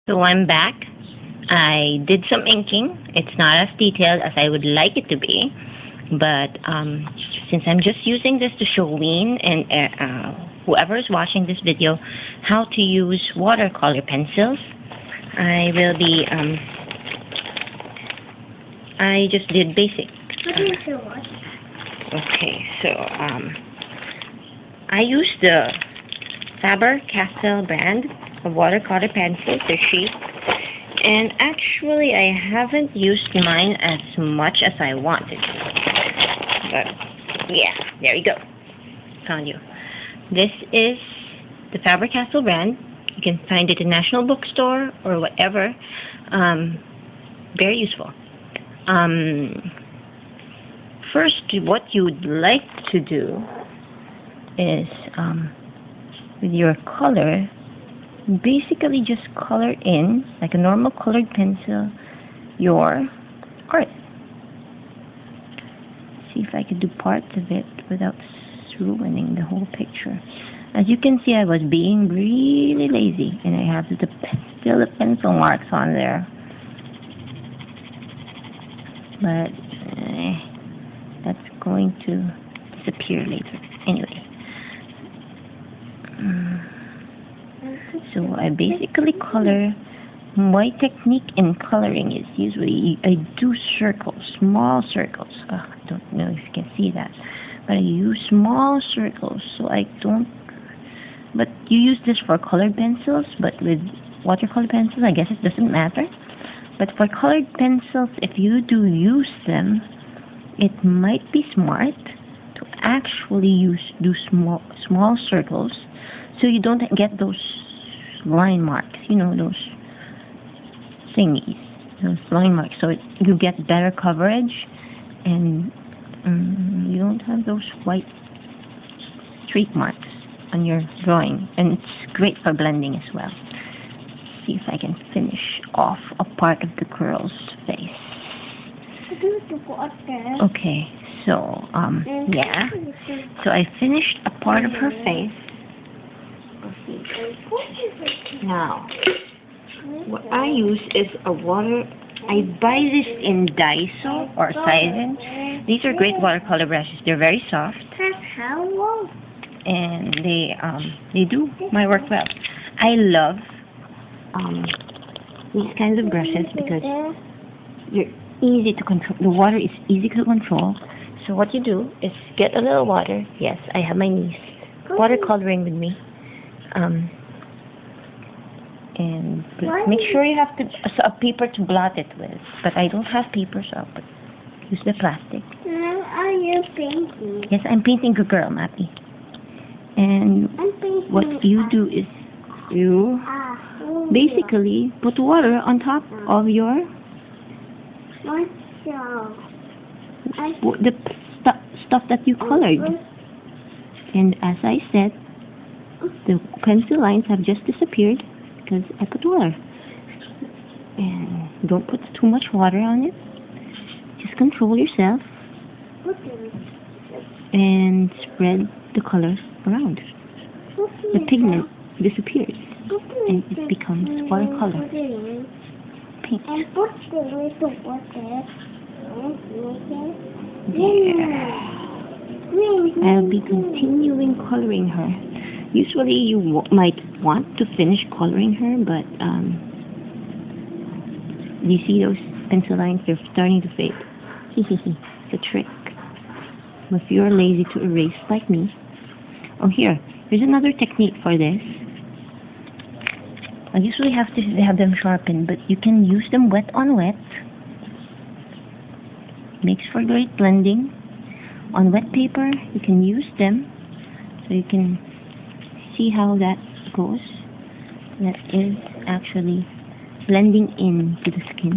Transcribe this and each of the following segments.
So I'm back. I did some inking. It's not as detailed as I would like it to be, but since I'm just using this to show Ween and whoever is watching this video how to use watercolor pencils, I will be, I just did basic. Okay, so I use the Faber-Castell brand of watercolor pencils. They're cheap. And actually, I haven't used mine as much as I wanted. But, yeah, there you go. Found you. This is the Faber-Castell brand. You can find it in National Bookstore or whatever. Very useful. First, what you would like to do is, with your color, basically just color in, like a normal colored pencil, your art. See if I could do parts of it without ruining the whole picture. As you can see, I was being really lazy, and I have still the pencil marks on there. But that's going to disappear later. Anyway. So I basically color. My technique in coloring is usually I do circles, small circles. I don't know if you can see that, but I use small circles so I don't. But you use this for colored pencils, but with watercolor pencils, I guess it doesn't matter. But for colored pencils, if you do use them, it might be smart to actually do small circles, so you don't get those line marks, you know, those thingies, those line marks, so you get better coverage, and you don't have those white streak marks on your drawing, and it's great for blending as well. See if I can finish off a part of the girl's face. Okay, so yeah, so I finished a part of her face. Now, what I use is a water. I buy this in Daiso or Sizen. These are great watercolor brushes. They're very soft, and they do my work well. I love these kinds of brushes because they're easy to control. The water is easy to control. So what you do is get a little water. Yes, I have my niece watercoloring with me. And make sure you have a paper to blot it with. But I don't have paper, so I'll use the plastic. Are you painting? Yes, I'm painting a girl, Mappy. And what you do is you basically put water on top of your the stuff that you colored. And as I said, the pencil lines have just disappeared because I put water. And don't put too much water on it. Just control yourself and spread the color around. The pigment disappears and it becomes watercolor paint. There. I'll be continuing coloring her. Usually you might want to finish coloring her, but you see those pencil lines, they're starting to fade. It's a trick. If you're lazy to erase like me. Oh, here's another technique for this. I usually have to have them sharpened, but you can use them wet on wet. Makes for great blending. On wet paper, you can use them, so you can see how that goes. That is actually blending into the skin.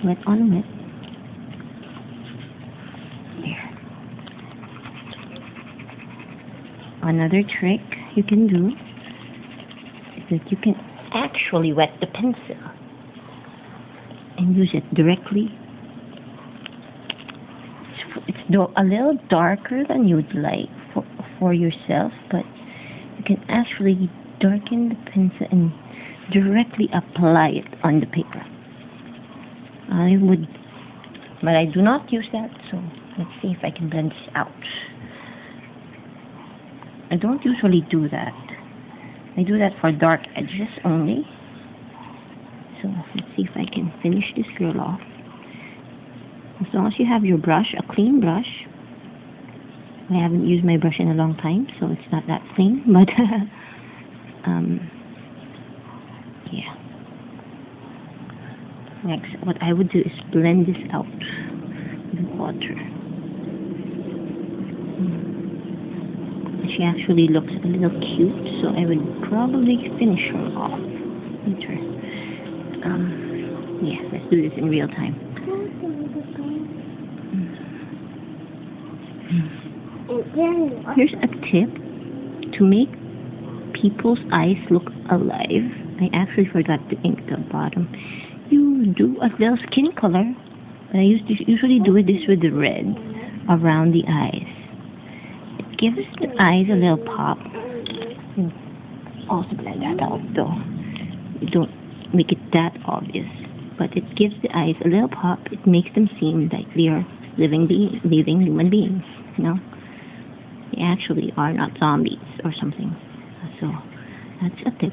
Wet on wet. There. Another trick you can do is that you can actually wet the pencil and use it directly. It's a little darker than you would like for yourself, but you can actually darken the pencil and directly apply it on the paper. I would, but I do not use that, so let's see if I can blend this out. I don't usually do that. I do that for dark edges only. So let's see if I can finish this girl off. As long as you have your brush, a clean brush. I haven't used my brush in a long time, so it's not that clean, but yeah. Next, what I would do is blend this out with water. She actually looks a little cute, so I would probably finish her off later. Yeah, let's do this in real time. Here's a tip to make people's eyes look alive. I actually forgot to ink the bottom. You do a little skin color. I usually do this with the red around the eyes. It gives the eyes a little pop. Also blend that out though. You don't make it that obvious, but it gives the eyes a little pop. It makes them seem like they are living human beings. You know, they actually are not zombies or something. So that's a tip.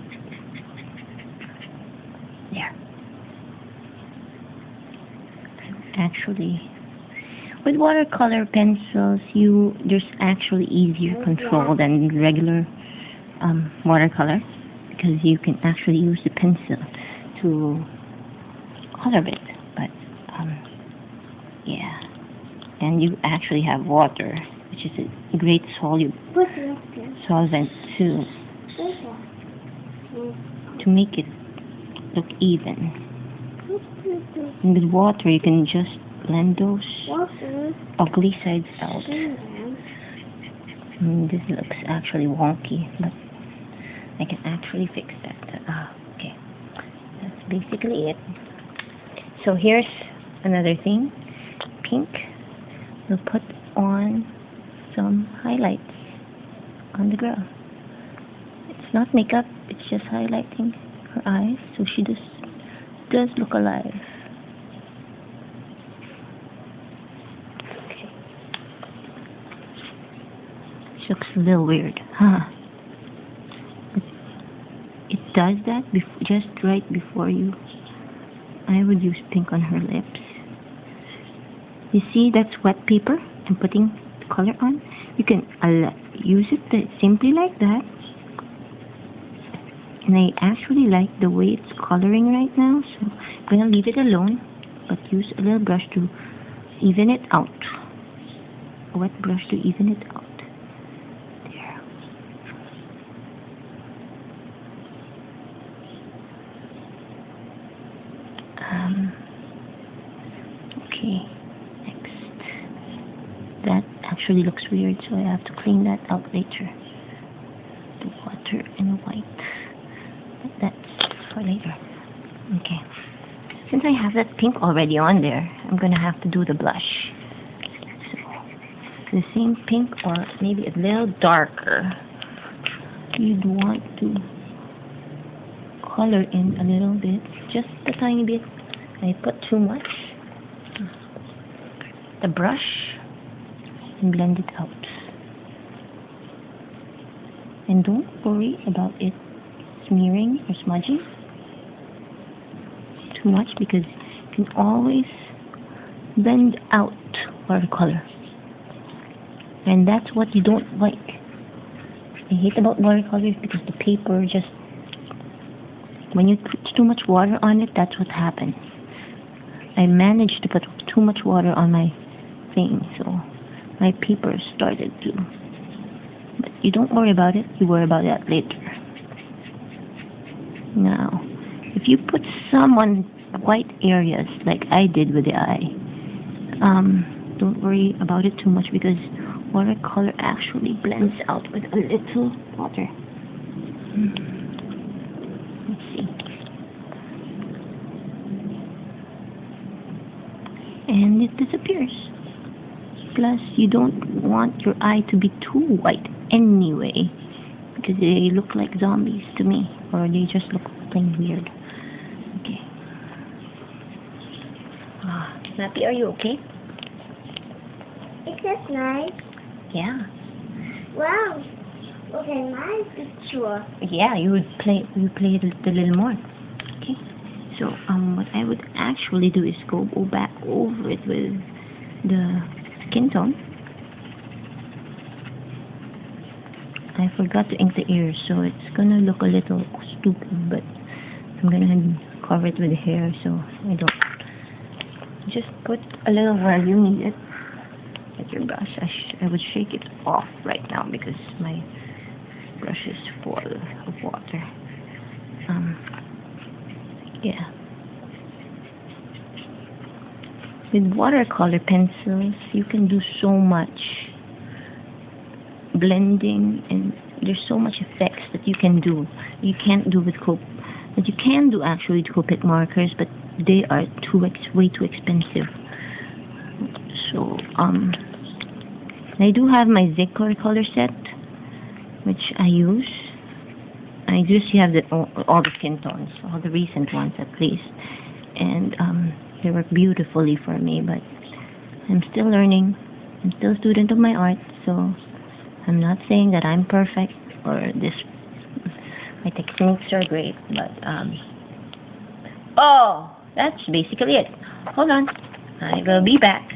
There. Actually, with watercolor pencils, there's actually easier control than regular watercolor, because you can actually use the pencil to color it. But yeah, and you actually have water, which is a great solvent to make it look even. And with water, you can just blend those ugly sides out. This looks actually wonky, but I can actually fix that. Okay, that's basically it. So here's another thing. Pink. We'll put on some highlights on the girl. It's not makeup, it's just highlighting her eyes, so she does look alive. Okay. She looks a little weird, huh? But it does that just right before you. I would use pink on her lips. You see, that's wet paper. I'm putting the color on. You can use it simply like that. And I actually like the way it's coloring right now, so I'm going to leave it alone, but use a little brush to even it out. A wet brush to even it out. There. Okay, next. That actually looks weird, so I have to clean that out later. The water and white. That's for later. Okay. Since I have that pink already on there, I'm going to have to do the blush. So, the same pink or maybe a little darker. You'd want to color in a little bit, just a tiny bit. I put too much. The brush and blend it out. And don't worry about it smearing or smudging too much, because you can always blend out watercolor, and that's what you don't like. I hate about watercolors because the paper just, when you put too much water on it, that's what happens. I managed to put too much water on my thing, so my paper started to, but you don't worry about it, you worry about that later. Now, if you put some on white areas like I did with the eye, don't worry about it too much, because watercolor actually blends out with a little water. Let's see. And it disappears. Plus, you don't want your eye to be too white anyway, because they look like zombies to me, or they just look plain weird. Okay. Snappy, are you okay? Is that nice? Yeah. Wow. Okay, my picture. Yeah, you would play it a little more. Okay. So what I would actually do is go back over it with the skin tone. I forgot to ink the ears, so it's gonna look a little stupid, but I'm gonna cover it with hair so I don't. Just put a little where you need it with your brush. I would shake it off right now because my brush is full of water. Yeah. With watercolor pencils, you can do so much blending, and there's so much effects that you can do. You can't do with that you can do actually with Copic markers, but they are way too expensive. So I do have my Zico color set, which I use. I just have all the skin tones, all the recent ones at least, and they work beautifully for me. But I'm still learning. I'm still a student of my art, so I'm not saying that I'm perfect or my techniques are great. But oh, that's basically it. Hold on, I will be back.